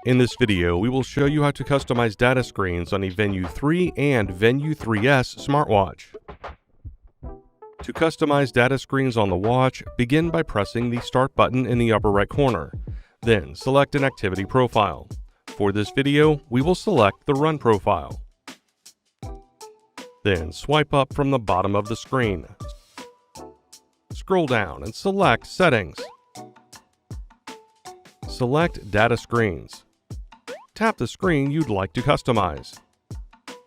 In this video, we will show you how to customize data screens on a Venu 3 and Venu 3S smartwatch. To customize data screens on the watch, begin by pressing the Start button in the upper right corner. Then select an activity profile. For this video, we will select the Run profile. Then swipe up from the bottom of the screen. Scroll down and select Settings. Select Data Screens. Tap the screen you'd like to customize.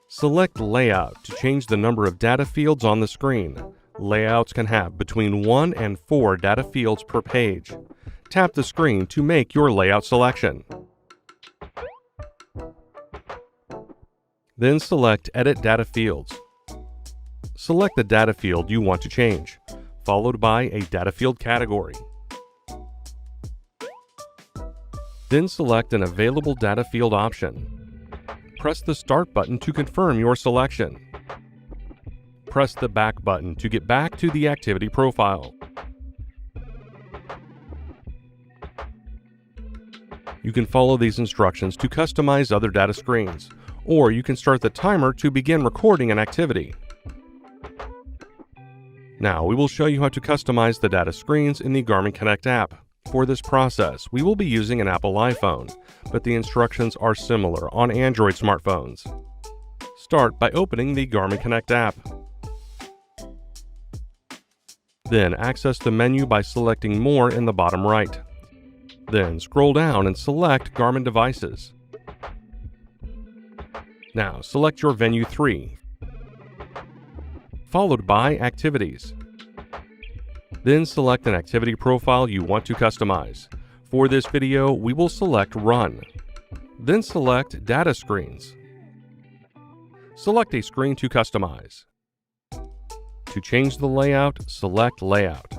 Select Layout to change the number of data fields on the screen. Layouts can have between 1 and 4 data fields per page. Tap the screen to make your layout selection. Then select Edit Data Fields. Select the data field you want to change, followed by a data field category. Then select an available data field option. Press the Start button to confirm your selection. Press the Back button to get back to the activity profile. You can follow these instructions to customize other data screens, or you can start the timer to begin recording an activity. Now we will show you how to customize the data screens in the Garmin Connect app. For this process, we will be using an Apple iPhone, but the instructions are similar on Android smartphones. Start by opening the Garmin Connect app. Then access the menu by selecting More in the bottom right. Then scroll down and select Garmin Devices. Now select your Venu 3, followed by Activities. Then select an activity profile you want to customize. For this video, we will select Run. Then select Data Screens. Select a screen to customize. To change the layout, select Layout.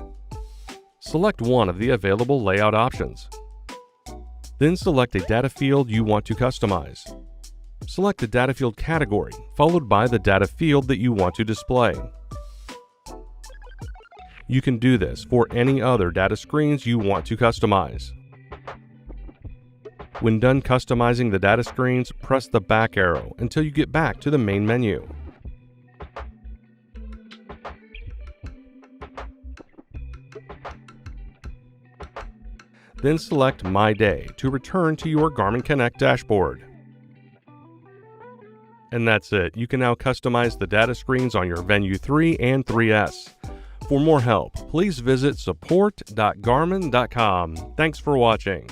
Select one of the available layout options. Then select a data field you want to customize. Select the data field category, followed by the data field that you want to display. You can do this for any other data screens you want to customize. When done customizing the data screens, press the back arrow until you get back to the main menu. Then select My Day to return to your Garmin Connect dashboard. And that's it. You can now customize the data screens on your Venu 3 and 3S. For more help, please visit support.garmin.com. Thanks for watching.